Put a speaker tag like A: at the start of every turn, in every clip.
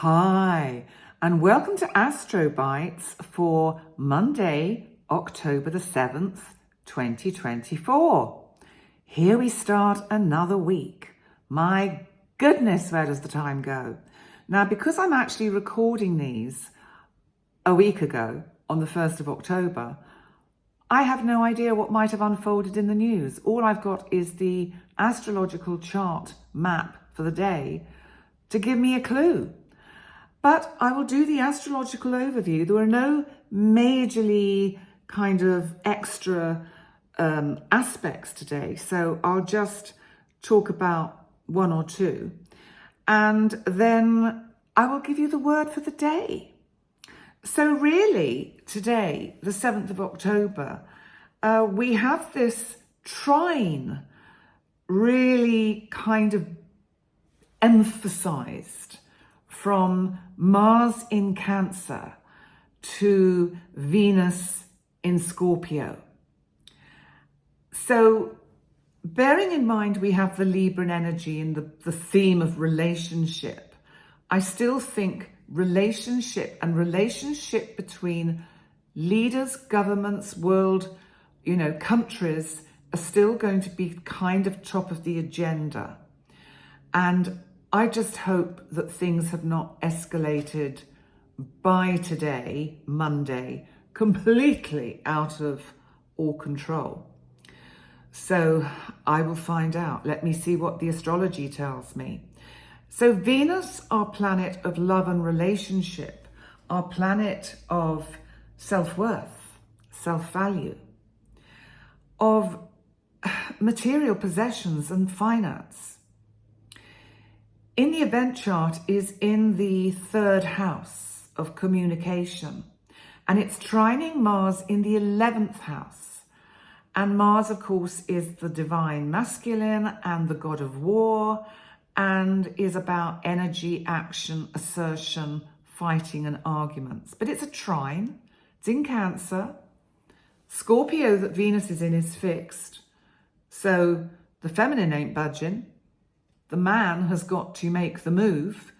A: Hi, and welcome to Astro Bites for Monday, October the 7th, 2024. Here we start another week. My goodness, where does the time go? Now, because I'm actually recording these a week ago on the 1st of October, I have no idea what might have unfolded in the news. All I've got is the astrological chart map for the day to give me a clue. But I will do the astrological overview. There are no majorly kind of extra aspects today, so I'll just talk about one or two. And then I will give you the word for the day. So really, today, the 7th of October, we have this trine really kind of emphasized from Mars in Cancer to Venus in Scorpio. So bearing in mind we have the Libran energy and the theme of relationship, I still think relationship between leaders, governments, world, countries are still going to be kind of top of the agenda. And I just hope that things have not escalated by today, Monday, completely out of all control. So I will find out. Let me see what the astrology tells me. So Venus, our planet of love and relationship, our planet of self-worth, self-value, of material possessions and finance, in the event chart is in the 3rd house of communication, and it's trining Mars in the 11th house. And Mars, of course, is the divine masculine and the god of war, and is about energy, action, assertion, fighting and arguments. But it's a trine, it's in Cancer. Scorpio that Venus is in is fixed, so the feminine ain't budging. The man has got to make the move,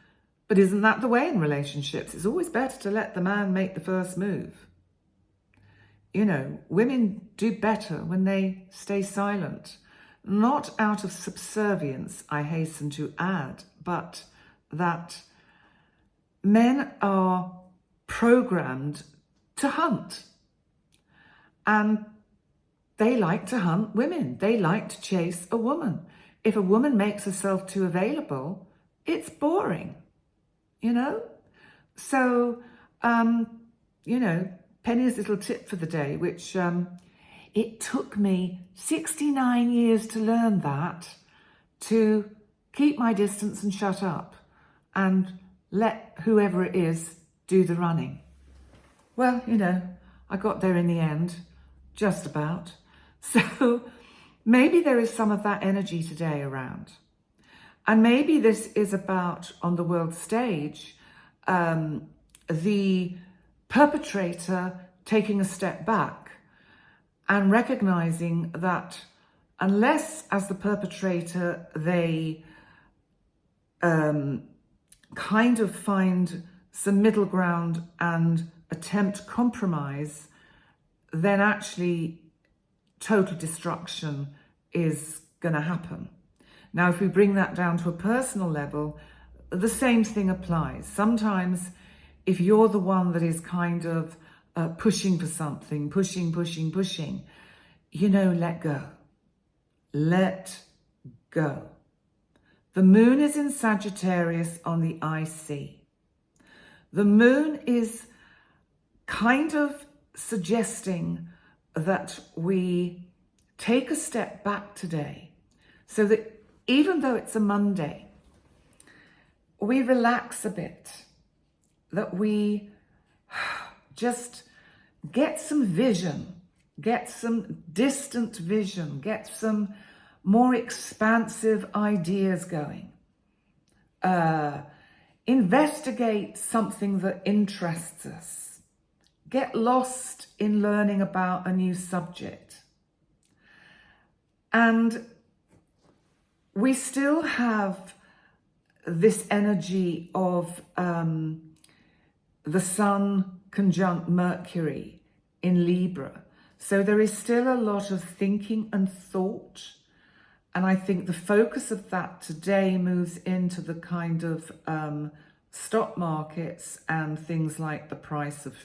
A: but isn't that the way in relationships? It's always better to let the man make the first move. Women do better when they stay silent, not out of subservience, I hasten to add, but that men are programmed to hunt. And they like to hunt women. They like to chase a woman. If a woman makes herself too available, it's boring, So, Penny's little tip for the day, which it took me 69 years to learn that, to keep my distance and shut up and let whoever it is do the running. Well, I got there in the end, just about. So maybe there is some of that energy today around. And maybe this is about, on the world stage, the perpetrator taking a step back and recognizing that unless, as the perpetrator, they kind of find some middle ground and attempt compromise, then actually total destruction is going to happen. Now, if we bring that down to a personal level, the same thing applies. Sometimes if you're the one that is kind of pushing for something, pushing, let go. Let go. The moon is in Sagittarius on the IC. The moon is kind of suggesting that we take a step back today, so that even though it's a Monday, we relax a bit, that we just get some vision, get some distant vision, get some more expansive ideas going. Investigate something that interests us. Get lost in learning about a new subject. And we still have this energy of the Sun conjunct Mercury in Libra. So there is still a lot of thinking and thought. And I think the focus of that today moves into the kind of stock markets and things like the price of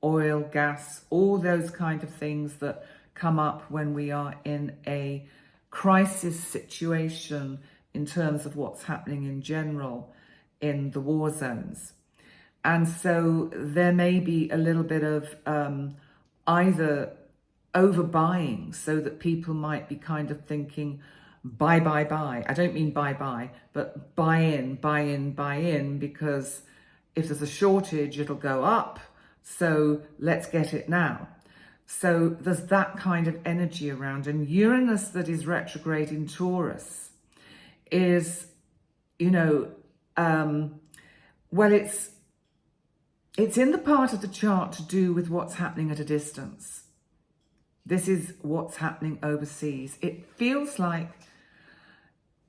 A: oil, gas, all those kind of things that come up when we are in a crisis situation in terms of what's happening in general in the war zones. And so there may be a little bit of either overbuying, so that people might be kind of thinking, buy. I don't mean buy, but buy in, because if there's a shortage, it'll go up. So let's get it now. So there's that kind of energy around. And Uranus, that is retrograde in Taurus, is, well, it's in the part of the chart to do with what's happening at a distance. This is what's happening overseas. It feels like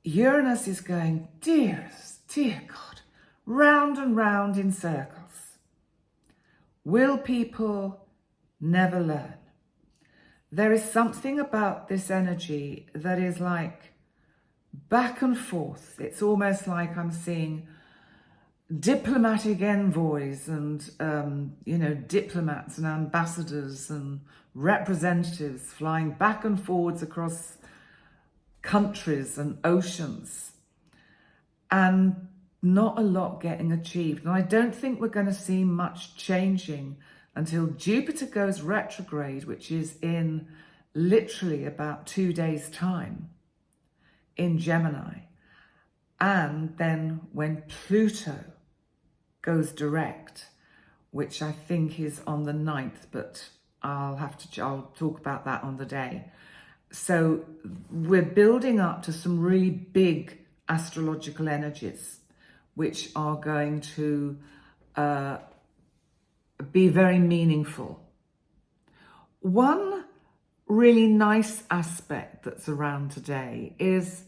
A: Uranus is going, dear God, round and round in circles. Will people never learn? There is something about this energy that is like back and forth. It's almost like I'm seeing diplomatic envoys and, diplomats and ambassadors and representatives flying back and forwards across countries and oceans, and not a lot getting achieved. And I don't think we're going to see much changing until Jupiter goes retrograde, which is in literally about 2 days' time in Gemini. And then when Pluto goes direct, which I think is on the 9th, but I'll talk about that on the day. So we're building up to some really big astrological energies, which are going to be very meaningful. One really nice aspect that's around today is,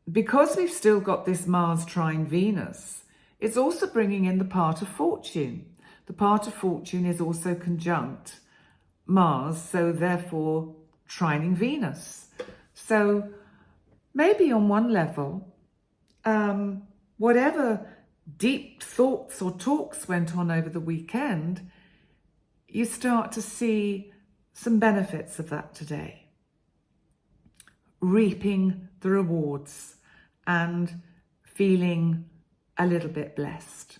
A: because we've still got this Mars trine Venus, it's also bringing in the part of fortune. The part of fortune is also conjunct Mars, so therefore trining Venus. So maybe on one level, whatever deep thoughts or talks went on over the weekend, you start to see some benefits of that today. Reaping the rewards and feeling a little bit blessed.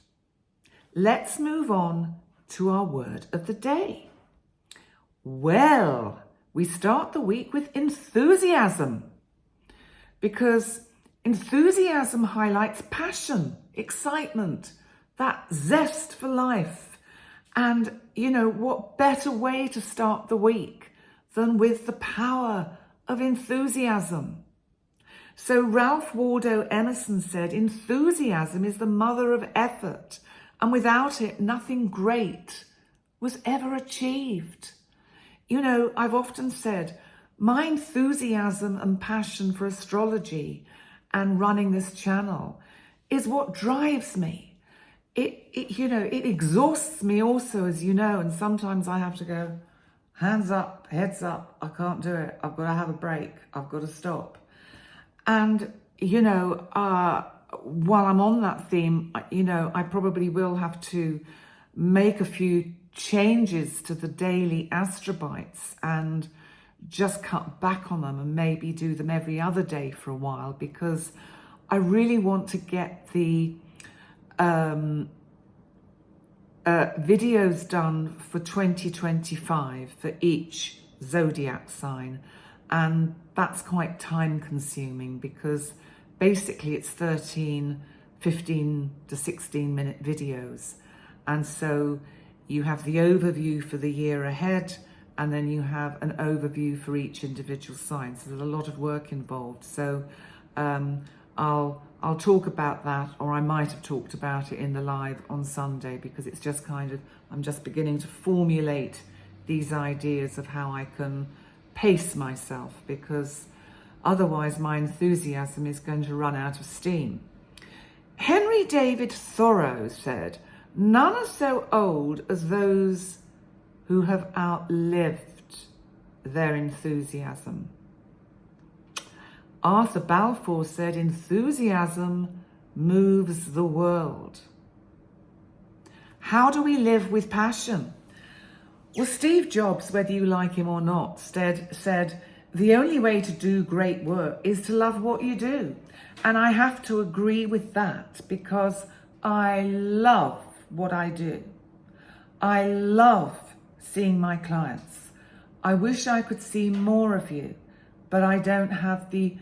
A: Let's move on to our word of the day. Well, we start the week with enthusiasm, because enthusiasm highlights passion, excitement, that zest for life. And, what better way to start the week than with the power of enthusiasm? So Ralph Waldo Emerson said, enthusiasm is the mother of effort, and without it, nothing great was ever achieved. I've often said, my enthusiasm and passion for astrology and running this channel is what drives me. It exhausts me also, as you know, and sometimes I have to go, hands up, heads up, I can't do it. I've got to have a break. I've got to stop. And, while I'm on that theme, I probably will have to make a few changes to the daily astrobites and just cut back on them and maybe do them every other day for a while, because I really want to get the videos done for 2025 for each zodiac sign. And that's quite time consuming, because basically it's 15 to 16 minute videos. And so you have the overview for the year ahead, and then you have an overview for each individual sign. So there's a lot of work involved. So I'll talk about that, or I might have talked about it in the live on Sunday, because it's just I'm just beginning to formulate these ideas of how I can pace myself, because otherwise my enthusiasm is going to run out of steam. Henry David Thoreau said, "None are so old as those who have outlived their enthusiasm." Arthur Balfour said, "Enthusiasm moves the world." How do we live with passion? Well, Steve Jobs, whether you like him or not, said, "The only way to do great work is to love what you do." And I have to agree with that, because I love what I do. I love seeing my clients. I wish I could see more of you, but I don't have the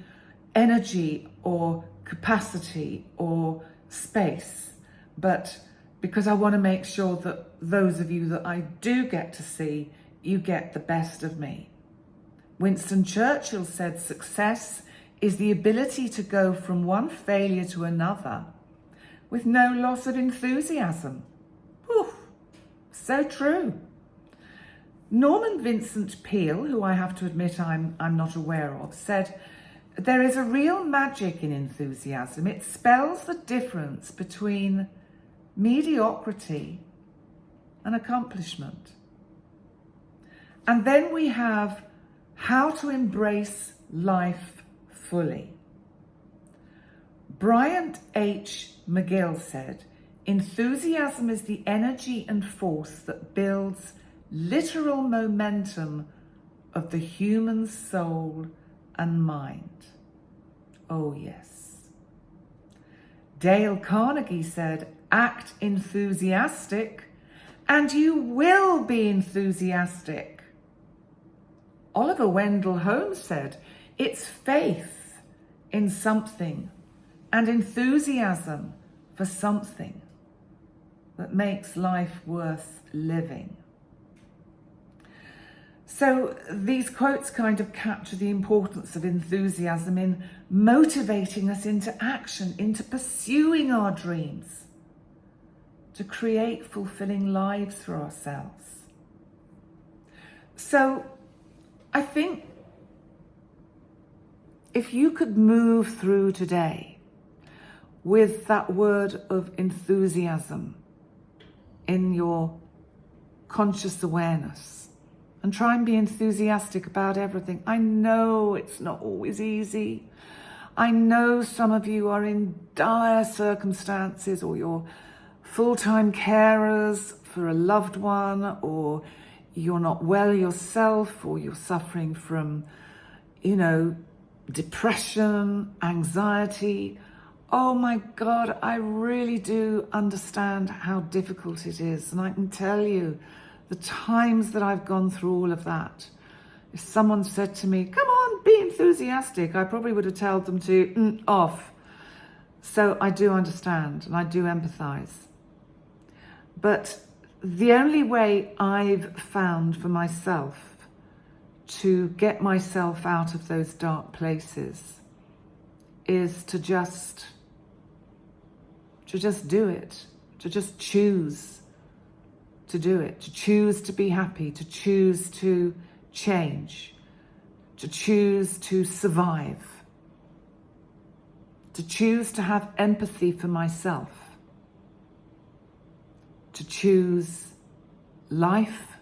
A: energy or capacity or space. But because I want to make sure that those of you that I do get to see, you get the best of me. Winston Churchill said, "Success is the ability to go from one failure to another with no loss of enthusiasm." Whew, so true. Norman Vincent Peale, who I have to admit I'm not aware of, said, "There is a real magic in enthusiasm. It spells the difference between mediocrity and accomplishment." And then we have how to embrace life fully. Bryant H. McGill said, "Enthusiasm is the energy and force that builds literal momentum of the human soul and mind." Oh yes. Dale Carnegie said, "Act enthusiastic and you will be enthusiastic." Oliver Wendell Holmes said, "It's faith in something and enthusiasm for something that makes life worth living." So these quotes kind of capture the importance of enthusiasm in motivating us into action, into pursuing our dreams, to create fulfilling lives for ourselves. So I think if you could move through today with that word of enthusiasm in your conscious awareness and try and be enthusiastic about everything. I know it's not always easy. I know some of you are in dire circumstances, or you're full-time carers for a loved one, or you're not well yourself, or you're suffering from, depression, anxiety. Oh my God, I really do understand how difficult it is. And I can tell you the times that I've gone through all of that. If someone said to me, "Come on, be enthusiastic," I probably would have told them to off. So I do understand and I do empathize. But the only way I've found for myself to get myself out of those dark places is to just do it, to just choose to do it, to choose to be happy, to choose to change, to choose to survive, to choose to have empathy for myself, to choose life,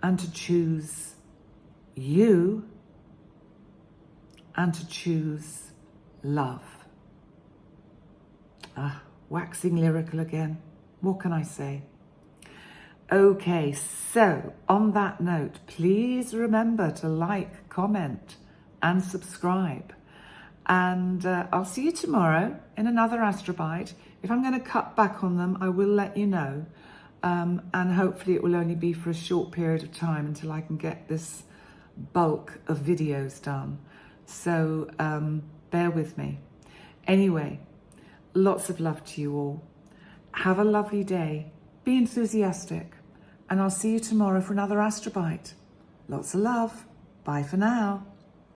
A: and to choose you, and to choose love. Waxing lyrical again. What can I say? Okay, so on that note, please remember to like, comment, and subscribe. And I'll see you tomorrow in another Astrobite. If I'm going to cut back on them, I will let you know. And hopefully it will only be for a short period of time until I can get this bulk of videos done. So bear with me. Anyway, lots of love to you all. Have a lovely day. Be enthusiastic. And I'll see you tomorrow for another Astrobite. Lots of love. Bye for now.